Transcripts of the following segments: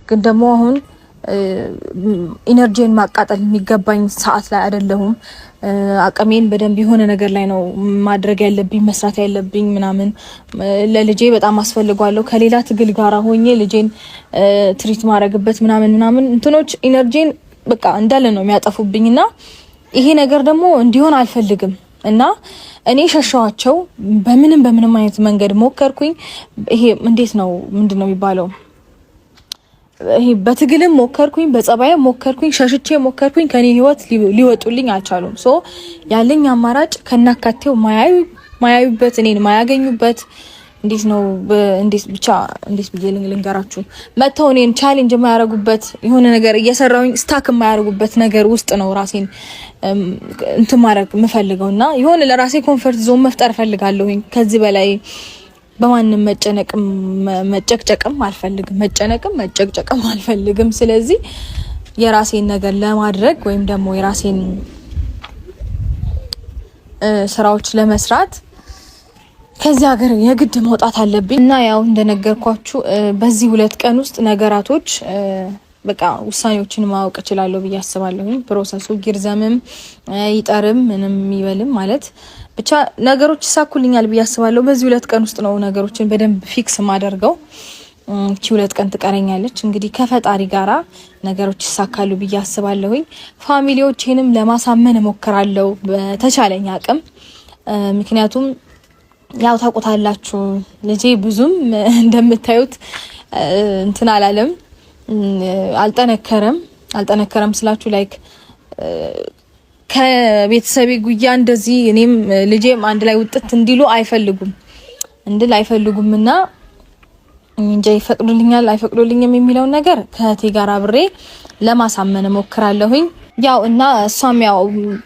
ግን ደግሞ አሁን ኢነርጂን ማቃጠል የሚገባኝ ሰዓት ላይ አይደለሁም። አቅሜን በደንብ የሆነ ነገር ላይ ነው ማድረግ ያለብኝ መስራት ያለብኝ ምናምን ለልጄ በጣም አስፈልጓለሁ። ከሌላ ትግል ጋራ ሆኜ ልጄን ትሪት ማድረግበት ምናምን እንትኖች ኢነርጂን በቃ እንዳለ ነው የሚያጠፉብኝና ይሄ ነገር ደግሞ እንዲሆን አልፈልግም እና እኔ ሸሻዋቸው በምንም አይነት መንገድ ሞከርኩኝ። ይሄ እንዴት ነው ምንድነው የሚባለው? ይሄ በትግልም ሞከርኩኝ፣ በጸባይም ሞከርኩኝ፣ ሸሽቼ ሞከርኩኝ። ከኔ ህይወት ሊወጡልኝ አልቻሉም። ሶ ያለኝ አማራጭ ከናካቴው ማያዩበት እኔን ማያገኙበት እንዴት ነው እንዴት ብዬ ልንገራችሁ መተው እኔን ቻሌንጅ የማያረጉበት የሆነ ነገር እየሰራውኝ ስታክ የማያረጉበት ነገር ውስጥ ነው ራሴን እንትን ማድረግ የምፈልገውና የሆነ ለራሴ ኮንፈርት ዞን መፍጠር ፈልጋለሁኝ። ከዚህ በላይ በማንም መጨቅጨቅም አልፈልግም። ስለዚህ የራሴን ነገር ለማድረግ ወይም ደግሞ የራሴን ስራዎች ለመስራት ከዚህ ሀገር የግድ መውጣት አለብኝ እና ያው እንደነገርኳችሁ በዚህ 2 ቀን ውስጥ ነገራቶች በቃ ውሳኔዎችን ማወቅ እችላለሁ ብዬ አስባለሁ። ፕሮሰሱ ይርዘምም ይጠርም ምንም ይበልም ማለት ብቻ ነገሮች ይሳኩልኛል ብዬ አስባለሁ። በዚህ 2 ቀን ውስጥ ነው ነገሮችን በደንብ ፊክስ ማደርገው። እቺ 2 ቀን ትቀረኛለች። እንግዲህ ከፈጣሪ ጋራ ነገሮች ይሳካሉ ብዬ አስባለሁ። ፋሚሊዎቼንም ለማሳመን እሞክራለሁ በተቻለኝ አቅም። ምክንያቱም ያው ታውቁታላችሁ ልጄ ብዙም እንደምታዩት እንትን አላለም፣ አልጠነከረም ስላችሁ ላይክ ከቤተሰቤ ጉያ እንደዚህ እኔም ልጄም አንድ ላይ ውጥት እንዲሉ አይፈልጉምና እንጂ ይፈቅዱልኛል አይፈቅዱልኝም የሚለው ነገር ከእቴ ጋር አብሬ ለማሳመን እሞክራለሁኝ። ያው እና እሷም ያው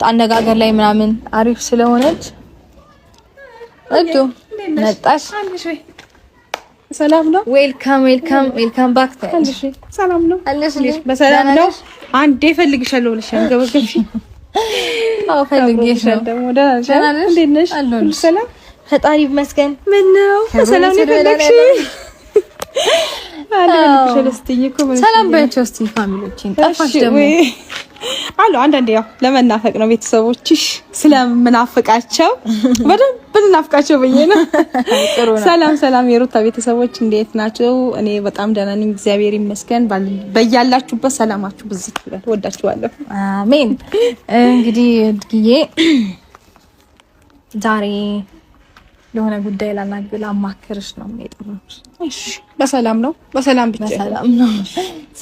አነጋገር ላይ ምናምን አሪፍ ስለሆነች እዱ መጣሽ። ሰላም ነው። ዌልካም ባክ ታዲያ። ሰላም ነው አለሽ? በሰላም ነው። አንዴ ፈልግሻለሁ ብለሽ አንገበገብሽ። አዎ ፈልግሽ ነው። ደህና ነሽ? እንዴት ነሽ? ሰላም ፈጣሪ ይመስገን። ምን ነው በሰላም ነው የፈለግሽ? ሰላም ባያቸው እስቲ ፋሚሊዎችን ጠፋሽ ደግሞ አሉ። አንዳንዴ ያው ለመናፈቅ ነው ቤተሰቦችሽ ስለምናፍቃቸው በደንብ እናፍቃቸው ብዬ ነው። ሰላም የሩታ ቤተሰቦች እንዴት ናቸው? እኔ በጣም ደህና ነኝ እግዚአብሔር ይመስገን። በያላችሁበት ሰላማችሁ ብዝት ይበል። ወዳችኋለሁ። አሜን። እንግዲህ እድግዬ ዛሬ ለሆነ ጉዳይ ላማክርሽ ነው የጠራሁሽ። እሺ በሰላም ነው? በሰላም ብቻ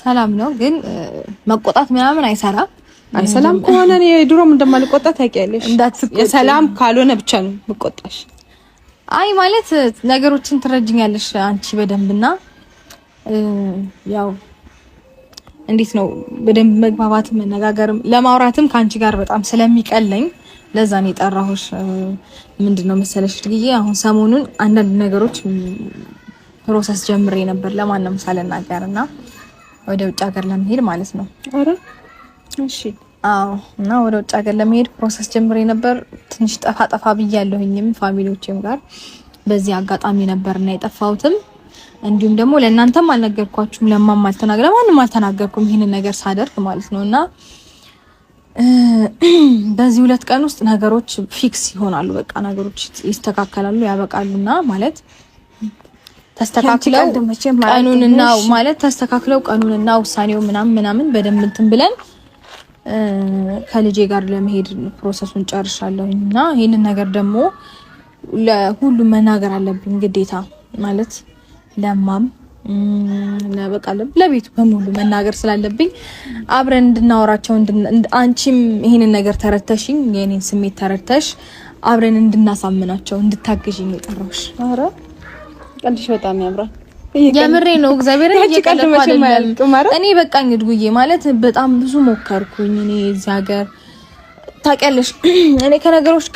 ሰላም ነው፣ ግን መቆጣት ምናምን አይሰራም። ሰላም ከሆነ እኔ ድሮም እንደማልቆጣ ታውቂያለሽ። የሰላም ካልሆነ ብቻ ነው መቆጣሽ። አይ ማለት ነገሮችን ትረጅኛለሽ አንቺ በደንብና ያው እንዴት ነው በደንብ መግባባትም መነጋገርም ለማውራትም ካንቺ ጋር በጣም ስለሚቀለኝ ለዛ ነው የጠራሁሽ። ምንድነው መሰለሽ እድግዬ አሁን ሰሞኑን አንዳንድ ነገሮች ፕሮሰስ ጀምሬ ነበር ለማንም ሳልናገርና ወደ ውጭ ሀገር ለመሄድ ማለት ነው። አረ እሺ አዎ። እና ወደ ውጭ ሀገር ለመሄድ ፕሮሰስ ጀምሬ ነበር። ትንሽ ጠፋ ብያለሁኝም ፋሚሊዎቼም ጋር በዚህ አጋጣሚ ነበርና የጠፋሁትም። እንዲሁም ደግሞ ለእናንተም አልነገርኳችሁም፣ ለማንም አልተናገርኩም ይሄንን ነገር ሳደርግ ማለት ነውና በዚህ 2 ቀን ውስጥ ነገሮች ፊክስ ይሆናሉ። በቃ ነገሮች ይስተካከላሉ፣ ያበቃሉና ማለት ተስተካክለው ቀኑንና ውሳኔው ምናምን በደንብ እንትን ብለን ከልጄ ጋር ለመሄድ ፕሮሰሱን ጨርሻለሁና ይሄንን ነገር ደግሞ ለሁሉም መናገር አለብኝ ግዴታ ማለት ለማም ለቤቱ በሙሉ መናገር ስላለብኝ አብረን እንድናወራቸው አንቺም ይሄንን ነገር ተረተሽኝ የኔን ስሜት ተረተሽ አብረን እንድናሳምናቸው እንድታግዥኝ የጠራሁሽ። አረ ቀልሽ በጣም ያምራል። የምሬ ነው እግዚአብሔር እኔ በቃኝ እድጉዬ ማለት በጣም ብዙ ሞከርኩኝ። እኔ እዚህ ሀገር ታውቂያለሽ እኔ ከነገሮች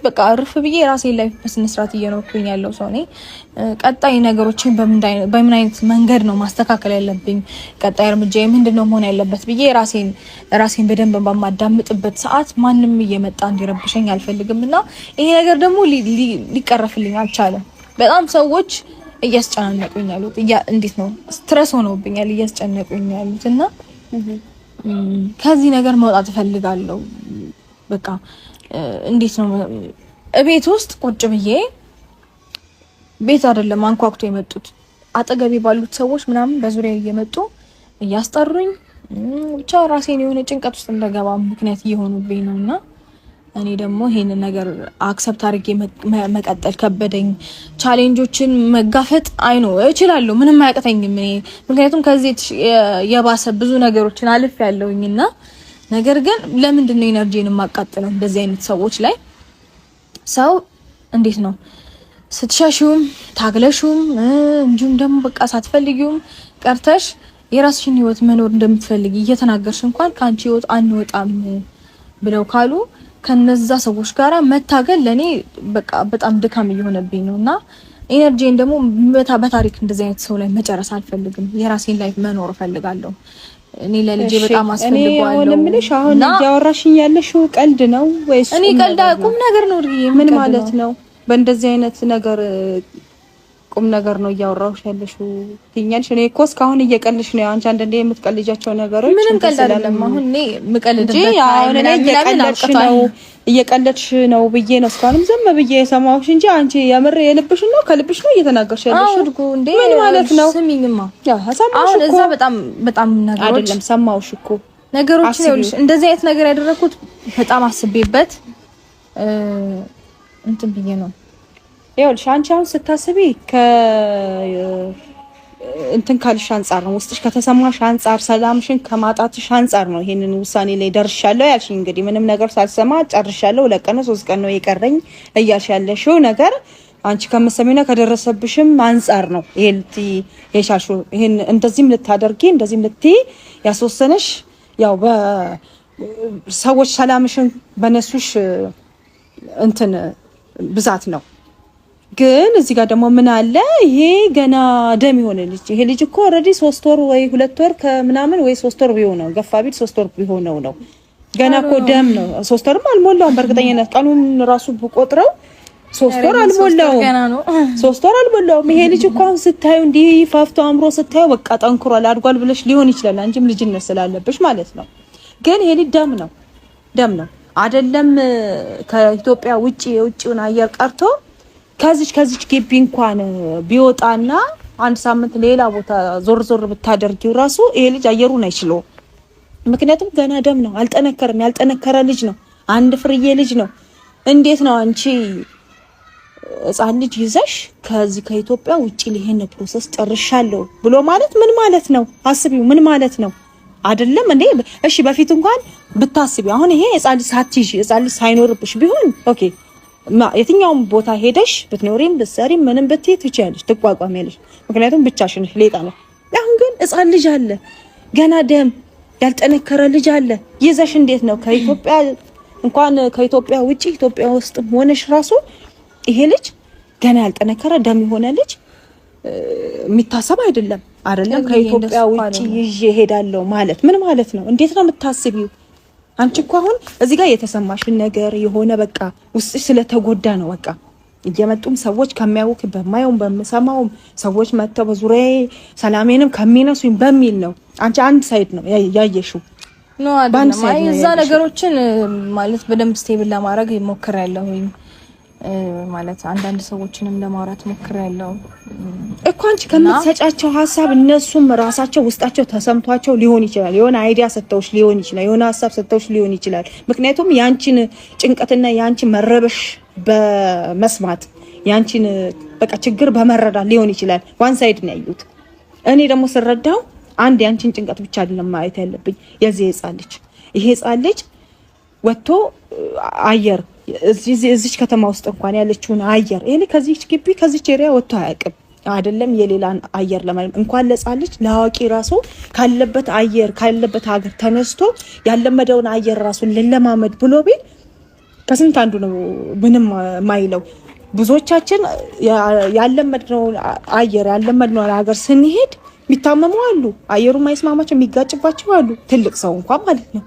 በቃ አርፍ ብዬ ራሴ ላይ በስነ ስርዓት እየኖርኩኝ ያለው ሰው ነኝ። ቀጣይ ነገሮችን በምን አይነት መንገድ ነው ማስተካከል ያለብኝ፣ ቀጣይ እርምጃ ምንድነው መሆን ያለበት ብዬ ራሴን በደንብ በማዳምጥበት ሰዓት ማንም እየመጣ እንዲረብሸኝ አልፈልግምና ይሄ ነገር ደግሞ ሊቀረፍልኝ አልቻለም። በጣም ሰዎች እያስጨናነቁኝ ያሉት እንዴት ነው ስትረስ ሆነውብኛል እያስጨነቁኝ ያሉት እና ከዚህ ነገር መውጣት እፈልጋለሁ። በቃ እንዴት ነው እቤት ውስጥ ቁጭ ብዬ ቤት አይደለም አንኳኩቶ የመጡት አጠገቤ ባሉት ሰዎች ምናምን በዙሪያ እየመጡ እያስጠሩኝ ብቻ ራሴን የሆነ ጭንቀት ውስጥ እንደገባ ምክንያት እየሆኑብኝ ነውና እኔ ደግሞ ይሄንን ነገር አክሰፕት አድርጌ መቀጠል ከበደኝ። ቻሌንጆችን መጋፈጥ አይኖ እችላለሁ፣ ምንም አያቅተኝም እኔ ምክንያቱም ከዚህ የባሰ ብዙ ነገሮችን አልፍ ያለውኝና ነገር ግን ለምንድን ነው ኢነርጂን ማቃጠለው እንደዚህ አይነት ሰዎች ላይ? ሰው እንዴት ነው ስትሻሹም ታግለሹም እንጂም ደግሞ በቃ ሳትፈልጊውም ቀርተሽ የራስሽን ህይወት መኖር እንደምትፈልጊ እየተናገርሽ እንኳን ካንቺ ህይወት አንወጣም ብለው ካሉ ከነዛ ሰዎች ጋራ መታገል ለኔ በቃ በጣም ድካም እየሆነብኝ ነውና ኢነርጂን ደግሞ በታሪክ እንደዚህ አይነት ሰው ላይ መጨረስ አልፈልግም። የራሴን ላይፍ መኖር ፈልጋለሁ። እኔ ለልጄ በጣም አስፈልጋለሁ። እኔ ምንሽ አሁን ያወራሽኝ ያለሽው ቀልድ ነው ወይስ? እኔ ቀልድ ቁም ነገር ነው። ምን ማለት ነው? በእንደዚህ አይነት ነገር ቁም ነገር ነው እያወራሁሽ ያለሽው ትኛልሽ? እኔ እኮ እስካሁን እየቀልሽ ነው። አንቺ አንዴ የምትቀልጃቸው ነገሮች ምንም ቀልድ አይደለም። አሁን እኔ ምቀልድበት እየቀለድሽ ነው ብዬ ነው እስካሁንም ዝም ብዬ የሰማሁሽ እንጂ አንቺ የምር የልብሽ ነው ከልብሽ ነው እየተናገርሽ ያለሽው። ምን ማለት ነው? ስሚኝማ አሁን እዛ በጣም ነገሮች አይደለም ሰማሁሽ እኮ ነገሮችን ይኸውልሽ፣ እንደዚህ አይነት ነገር ያደረኩት በጣም አስቤበት እንትን ብዬ ነው። ይኸውልሽ አንቺ አሁን ስታስቢ እንትን ካልሽ አንፃር ነው፣ ውስጥሽ ከተሰማሽ አንፃር፣ ሰላምሽን ከማጣትሽ አንፃር ነው ይሄንን ውሳኔ ላይ ደርሻለሁ ያልሽ። እንግዲህ ምንም ነገር ሳልሰማ ጨርሻለሁ፣ 2 ቀን 3 ቀን ነው የቀረኝ እያልሽ ያለሽው ነገር አንቺ ከመሰሚና ከደረሰብሽም አንፃር ነው ይሄን እንደዚህም ልታደርጊ እንደዚህም ልትይ ያስወሰነሽ ያው በሰዎች ሰላምሽን በነሱሽ እንትን ብዛት ነው። ግን እዚህ ጋር ደግሞ ምን አለ ይሄ ገና ደም የሆነ ልጅ ይሄ ልጅ እኮ ኦሬዲ 3 ወር ወይ 2 ወር ከምናምን ወይ 3 ወር ቢሆነው ገፋ ቢል 3 ወር ቢሆነው ነው ገና እኮ ደም ነው። 3 ወርም አልሞላውም በእርግጠኝነት ቀኑን ራሱ ብቆጥረው 3 ወር አልሞላውም። 3 ወር አልሞላውም። ይሄ ልጅ እኮ ስታዩ እንዲህ ፋፍቶ አምሮ ስታዩ በቃ ጠንክሯል አድጓል ብለሽ ሊሆን ይችላል አንቺም ልጅነት ስላለብሽ ማለት ነው። ግን ይሄ ልጅ ደም ነው አይደለም ከኢትዮጵያ ውጪ የውጪውን አየር ቀርቶ ከዚች ግቢ እንኳን ቢወጣና 1 ሳምንት ሌላ ቦታ ዞር ብታደርጊው ራሱ ይሄ ልጅ አየሩን አይችልም። ምክንያቱም ገና ደም ነው፣ አልጠነከረም። ያልጠነከረ ልጅ ነው፣ አንድ ፍርዬ ልጅ ነው። እንዴት ነው አንቺ ሕፃን ልጅ ይዘሽ ከዚህ ከኢትዮጵያ ውጪ ለይሄን ፕሮሰስ ጨርሻለሁ ብሎ ማለት ምን ማለት ነው? አስቢው፣ ምን ማለት ነው? አይደለም እንዴ? እሺ በፊት እንኳን ብታስቢ አሁን ይሄ ሕፃን ልጅ ሳትይዢ ሕፃን ልጅ ሳይኖርብሽ ቢሆን ኦኬ የትኛውም ቦታ ሄደሽ ብትኖሪም ብትሰሪም ምንም ብትይ ትችያለሽ፣ ትቋቋሚያለሽ። ምክንያቱም ብቻሽን ሌጣ ነው። አሁን ግን ሕፃን ልጅ አለ፣ ገና ደም ያልጠነከረ ልጅ አለ። ይዘሽ እንዴት ነው ከኢትዮጵያ እንኳን ከኢትዮጵያ ውጪ ኢትዮጵያ ውስጥ ሆነሽ ራሱ ይሄ ልጅ ገና ያልጠነከረ ደም የሆነ ልጅ የሚታሰብ አይደለም። ከኢትዮጵያ ውጪ ይዤ ሄዳለሁ ማለት ምን ማለት ነው? እንዴት ነው የምታስቢው? አንቺ እኮ አሁን እዚህ ጋር የተሰማሽን ነገር የሆነ በቃ ውስጥሽ ስለተጎዳ ነው። በቃ እየመጡም ሰዎች ከሚያውቅ በማየውም በመሰማውም ሰዎች መተው በዙሪያዬ ሰላሜንም ከሚነሱኝ በሚል ነው። አንቺ አንድ ሳይድ ነው ያየሽው ነው አይደለም? አይ እዛ ነገሮችን ማለት በደንብ ስቴብል ለማድረግ ሞክሬያለሁኝ። ማለት አንዳንድ ሰዎችንም ለማውራት ሞክሬያለሁ እኮ አንቺ ከምትሰጫቸው ሐሳብ እነሱም ራሳቸው ውስጣቸው ተሰምቷቸው ሊሆን ይችላል። የሆነ አይዲያ ሰጥተውሽ ሊሆን ይችላል። የሆነ ሐሳብ ሰጥተውሽ ሊሆን ይችላል። ምክንያቱም ያንቺን ጭንቀትና ያንቺን መረበሽ በመስማት ያንቺን በቃ ችግር በመረዳት ሊሆን ይችላል። ዋን ሳይድ ነው ያዩት። እኔ ደግሞ ስረዳው አንድ ያንቺን ጭንቀት ብቻ አይደለም ማየት ያለብኝ። የዚህ ሕፃን ልጅ ወጥቶ አየር እዚች ከተማ ውስጥ እንኳን ያለችውን አየር እኔ ከዚች ግቢ ከዚች ኤሪያ ወጥቶ አያውቅም። አይደለም የሌላን አየር ለማለት እንኳን ለሕፃን ልጅ ለአዋቂ ራሱ ካለበት አየር ካለበት ሀገር ተነስቶ ያለመደውን አየር ራሱ ለማመድ ብሎ ቢል ከስንት አንዱ ነው ምንም ማይለው። ብዙዎቻችን ያለመድነው አየር ያለመድነው ሀገር ስንሄድ የሚታመሙ አሉ። አየሩ ማይስማማቸው የሚጋጭባቸው አሉ። ትልቅ ሰው እንኳን ማለት ነው።